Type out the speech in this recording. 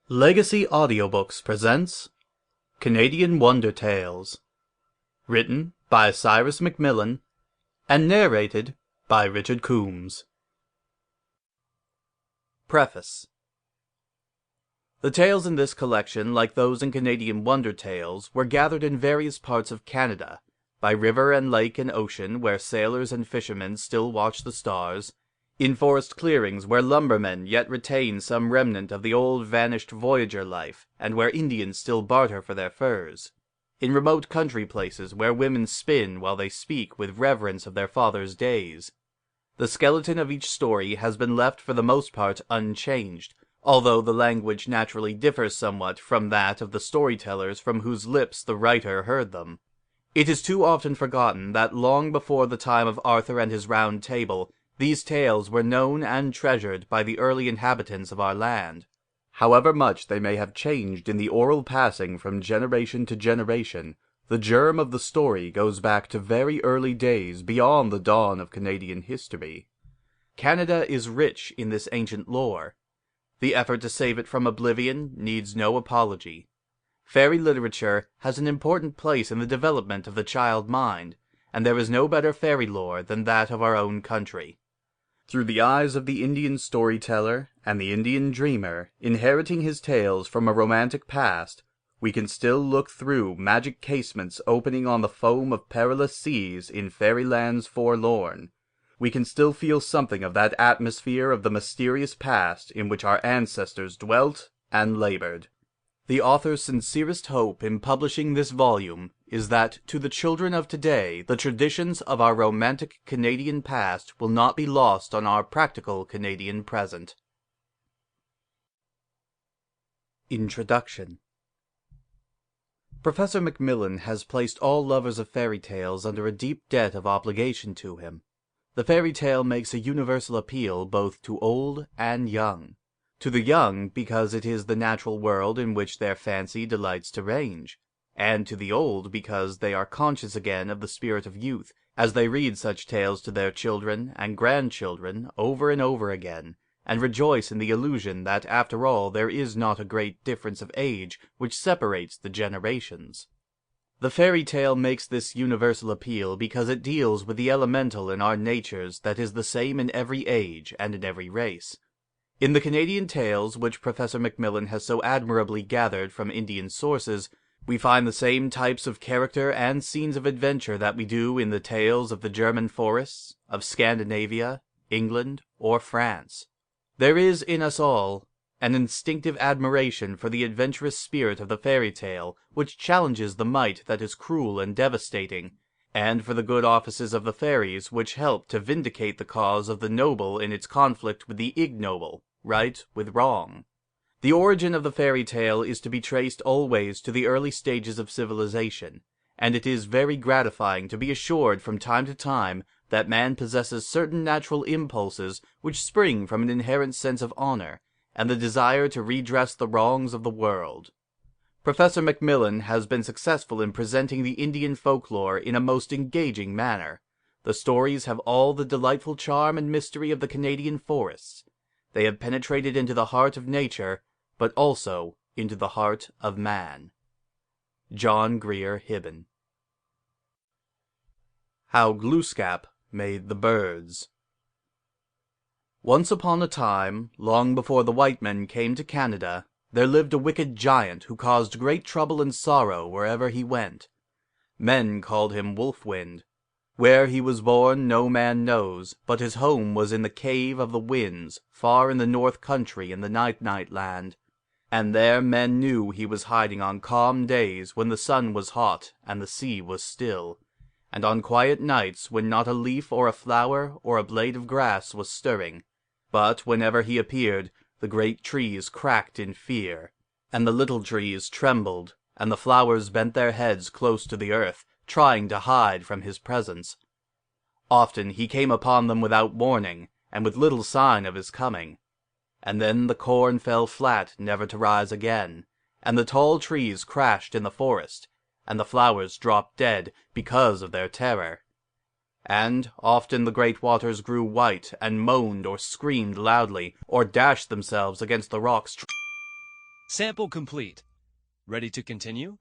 Legacy Audiobooks presents Canadian Wonder Tales, written by Cyrus MacMillan and narrated by Richard Coombs. Preface. The tales in this collection, like those in Canadian Wonder Tales, were gathered in various parts of Canada, by river and lake and ocean where sailors and fishermen still watch the stars, in forest clearings where lumbermen yet retain some remnant of the old vanished voyager life, and where Indians still barter for their furs, in remote country places where women spin while they speak with reverence of their fathers' days. The skeleton of each story has been left for the most part unchanged, although the language naturally differs somewhat from that of the storytellers from whose lips the writer heard them. It is too often forgotten that long before the time of Arthur and his Round Table, these tales were known and treasured by the early inhabitants of our land. However much they may have changed in the oral passing from generation to generation, the germ of the story goes back to very early days beyond the dawn of Canadian history. Canada is rich in this ancient lore. The effort to save it from oblivion needs no apology. Fairy literature has an important place in the development of the child mind, and there is no better fairy lore than that of our own country. Through the eyes of the Indian storyteller and the Indian dreamer, inheriting his tales from a romantic past, we can still look through magic casements opening on the foam of perilous seas in fairylands forlorn. We can still feel something of that atmosphere of the mysterious past in which our ancestors dwelt and labored. The author's sincerest hope in publishing this volume is that to the children of today the traditions of our romantic Canadian past will not be lost on our practical Canadian present. Introduction. Professor MacMillan has placed all lovers of fairy tales under a deep debt of obligation to him. The fairy tale makes a universal appeal both to old and young. To the young, because it is the natural world in which their fancy delights to range, and to the old because they are conscious again of the spirit of youth, as they read such tales to their children and grandchildren over and over again, and rejoice in the illusion that after all there is not a great difference of age which separates the generations. The fairy tale makes this universal appeal because it deals with the elemental in our natures that is the same in every age and in every race. In the Canadian tales which Professor MacMillan has so admirably gathered from Indian sources, we find the same types of character and scenes of adventure that we do in the tales of the German forests, of Scandinavia, England, or France. There is in us all an instinctive admiration for the adventurous spirit of the fairy tale, which challenges the might that is cruel and devastating, and for the good offices of the fairies which help to vindicate the cause of the noble in its conflict with the ignoble, right with wrong. The origin of the fairy tale is to be traced always to the early stages of civilization, and it is very gratifying to be assured from time to time that man possesses certain natural impulses which spring from an inherent sense of honor, and the desire to redress the wrongs of the world. Professor MacMillan has been successful in presenting the Indian folklore in a most engaging manner. The stories have all the delightful charm and mystery of the Canadian forests. They have penetrated into the heart of nature, but also into the heart of man. John Grier Hibben. How Glooskap Made the Birds. Once upon a time, long before the white men came to Canada, there lived a wicked giant who caused great trouble and sorrow wherever he went. Men called him Wolf-Wind. Where he was born no man knows, but his home was in the Cave of the Winds, far in the north country in the Night-Night Land. And there men knew he was hiding on calm days when the sun was hot and the sea was still, and on quiet nights when not a leaf or a flower or a blade of grass was stirring. But whenever he appeared, the great trees cracked in fear, and the little trees trembled, and the flowers bent their heads close to the earth, trying to hide from his presence. Often he came upon them without warning, and with little sign of his coming. And then the corn fell flat never to rise again, and the tall trees crashed in the forest, and the flowers dropped dead because of their terror. And often the great waters grew white, and moaned or screamed loudly, or dashed themselves against the rocks. Sample complete. Ready to continue?